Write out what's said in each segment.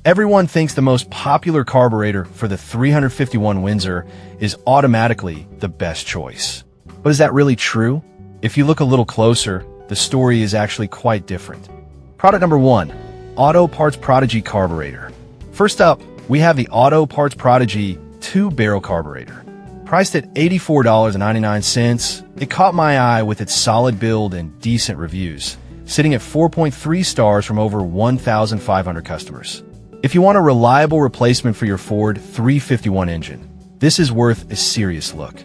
Everyone thinks the most popular carburetor for the 351 Windsor is automatically the best choice. But is that really true? If you look a little closer, the story is actually quite different. Product number 1, Auto Parts Prodigy Carburetor. First up, we have the Auto Parts Prodigy 2-barrel carburetor. Priced at $84.99, it caught my eye with its solid build and decent reviews, sitting at 4.3 stars from over 1,500 customers. If you want a reliable replacement for your Ford 351 engine, this is worth a serious look.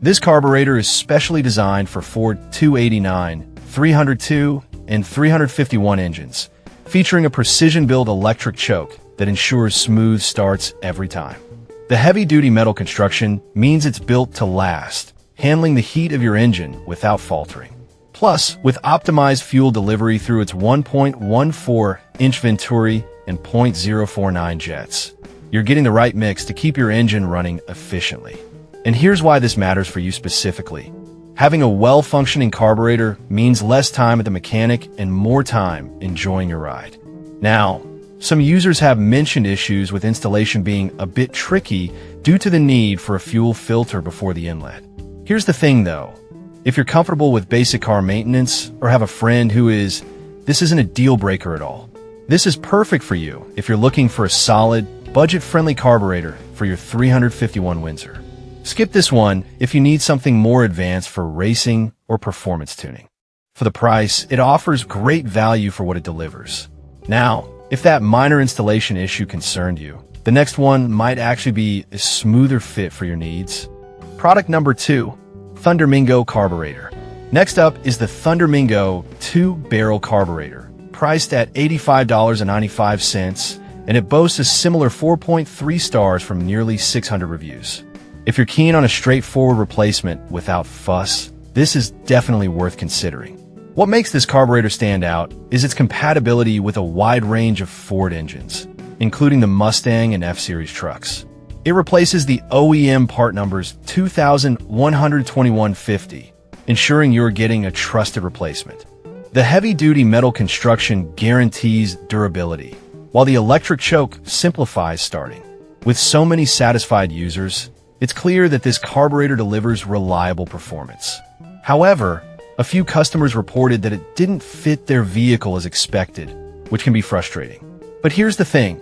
This carburetor is specially designed for Ford 289, 302, and 351 engines, featuring a precision-built electric choke that ensures smooth starts every time. The heavy-duty metal construction means it's built to last, handling the heat of your engine without faltering. Plus, with optimized fuel delivery through its 1.14-inch Venturi and 0.049 jets, you're getting the right mix to keep your engine running efficiently. And here's why this matters for you specifically. Having a well-functioning carburetor means less time at the mechanic and more time enjoying your ride. Now, some users have mentioned issues with installation being a bit tricky due to the need for a fuel filter before the inlet. Here's the thing though, if you're comfortable with basic car maintenance or have a friend who is, this isn't a deal breaker at all. This is perfect for you if you're looking for a solid, budget-friendly carburetor for your 351 Windsor. Skip this one if you need something more advanced for racing or performance tuning. For the price, it offers great value for what it delivers. Now, if that minor installation issue concerned you, the next one might actually be a smoother fit for your needs. Product number 2, Thundermingo Carburetor. Next up is the Thundermingo 2-barrel carburetor, priced at $85.95, and it boasts a similar 4.3 stars from nearly 600 reviews. If you're keen on a straightforward replacement without fuss, this is definitely worth considering. What makes this carburetor stand out is its compatibility with a wide range of Ford engines, including the Mustang and F-Series trucks. It replaces the OEM part numbers 212150, ensuring you're getting a trusted replacement. The heavy-duty metal construction guarantees durability, while the electric choke simplifies starting. With so many satisfied users, it's clear that this carburetor delivers reliable performance. However, a few customers reported that it didn't fit their vehicle as expected, which can be frustrating. But here's the thing.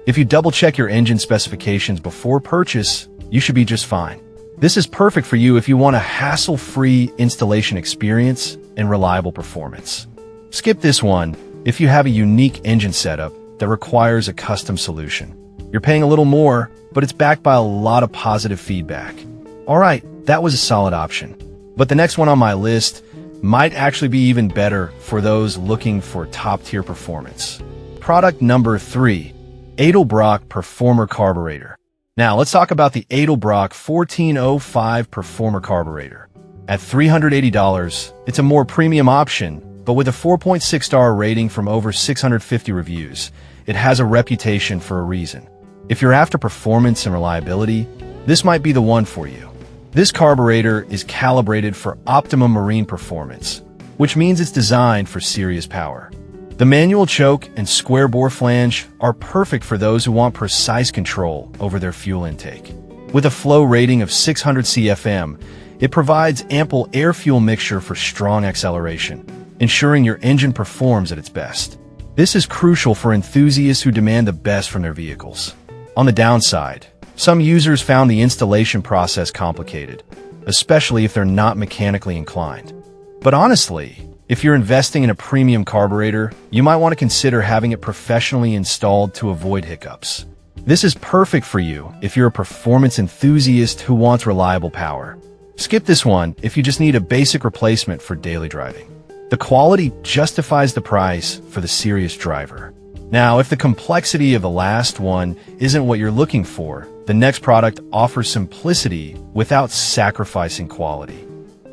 If you double-check your engine specifications before purchase, you should be just fine. This is perfect for you if you want a hassle-free installation experience and reliable performance. Skip this one if you have a unique engine setup that requires a custom solution. You're paying a little more, but it's backed by a lot of positive feedback. Alright, that was a solid option. But the next one on my list might actually be even better for those looking for top-tier performance. Product number 3, Edelbrock Performer Carburetor. Now, let's talk about the Edelbrock 1405 Performer Carburetor. At $380, it's a more premium option, but with a 4.6-star rating from over 650 reviews, it has a reputation for a reason. If you're after performance and reliability, this might be the one for you. This carburetor is calibrated for optimum marine performance, which means it's designed for serious power. The manual choke and square bore flange are perfect for those who want precise control over their fuel intake. With a flow rating of 600 CFM, it provides ample air-fuel mixture for strong acceleration, ensuring your engine performs at its best. This is crucial for enthusiasts who demand the best from their vehicles. On the downside, some users found the installation process complicated, especially if they're not mechanically inclined. But honestly, if you're investing in a premium carburetor, you might want to consider having it professionally installed to avoid hiccups. This is perfect for you if you're a performance enthusiast who wants reliable power. Skip this one if you just need a basic replacement for daily driving. The quality justifies the price for the serious driver. Now, if the complexity of the last one isn't what you're looking for, the next product offers simplicity without sacrificing quality.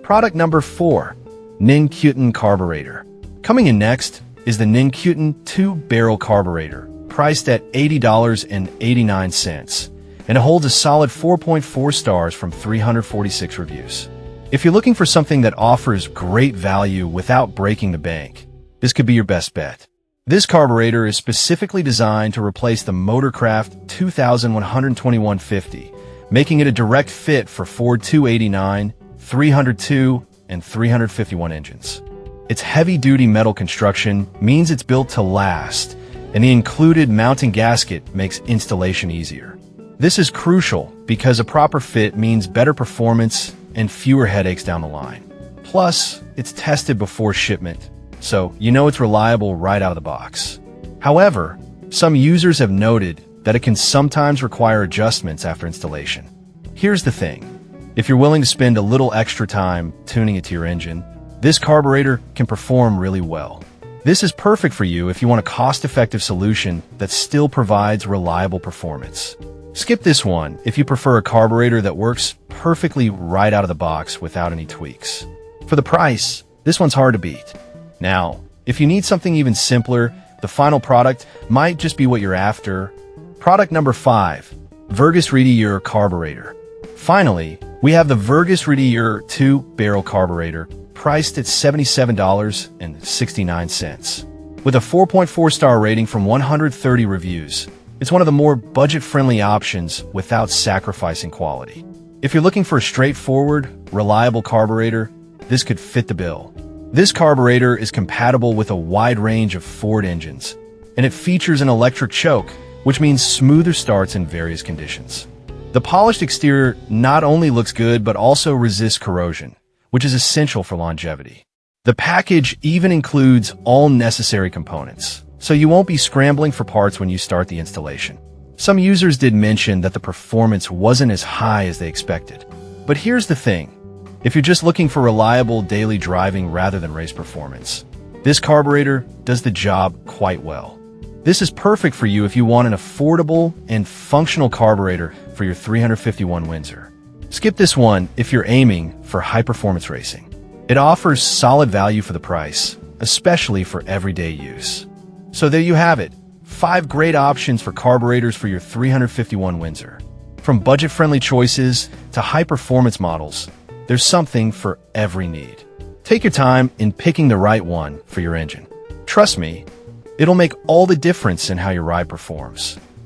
Product number 4, Ninkuten Carburetor. Coming in next is the Ninkuten 2-barrel carburetor, priced at $80.89, and it holds a solid 4.4 stars from 346 reviews. If you're looking for something that offers great value without breaking the bank, this could be your best bet. This carburetor is specifically designed to replace the Motorcraft 2121-50, making it a direct fit for Ford 289, 302, and 351 engines. Its heavy-duty metal construction means it's built to last, and the included mounting gasket makes installation easier. This is crucial because a proper fit means better performance and fewer headaches down the line. Plus, it's tested before shipment, so you know it's reliable right out of the box. However, some users have noted that it can sometimes require adjustments after installation. Here's the thing. If you're willing to spend a little extra time tuning it to your engine, this carburetor can perform really well. This is perfect for you if you want a cost-effective solution that still provides reliable performance. Skip this one if you prefer a carburetor that works perfectly right out of the box without any tweaks. For the price, this one's hard to beat. Now, if you need something even simpler, the final product might just be what you're after. Product number 5, Vergus Rediur Carburetor. Finally, we have the Vergus Rediur 2-barrel carburetor, priced at $77.69. With a 4.4-star rating from 130 reviews, it's one of the more budget-friendly options without sacrificing quality. If you're looking for a straightforward, reliable carburetor, this could fit the bill. This carburetor is compatible with a wide range of Ford engines, and it features an electric choke, which means smoother starts in various conditions. The polished exterior not only looks good but also resists corrosion, which is essential for longevity. The package even includes all necessary components, so you won't be scrambling for parts when you start the installation. Some users did mention that the performance wasn't as high as they expected. But here's the thing. If you're just looking for reliable daily driving rather than race performance, this carburetor does the job quite well. This is perfect for you if you want an affordable and functional carburetor for your 351 Windsor. Skip this one if you're aiming for high-performance racing. It offers solid value for the price, especially for everyday use. So there you have it, 5 great options for carburetors for your 351 Windsor. From budget-friendly choices to high-performance models, there's something for every need. Take your time in picking the right one for your engine. Trust me, it'll make all the difference in how your ride performs.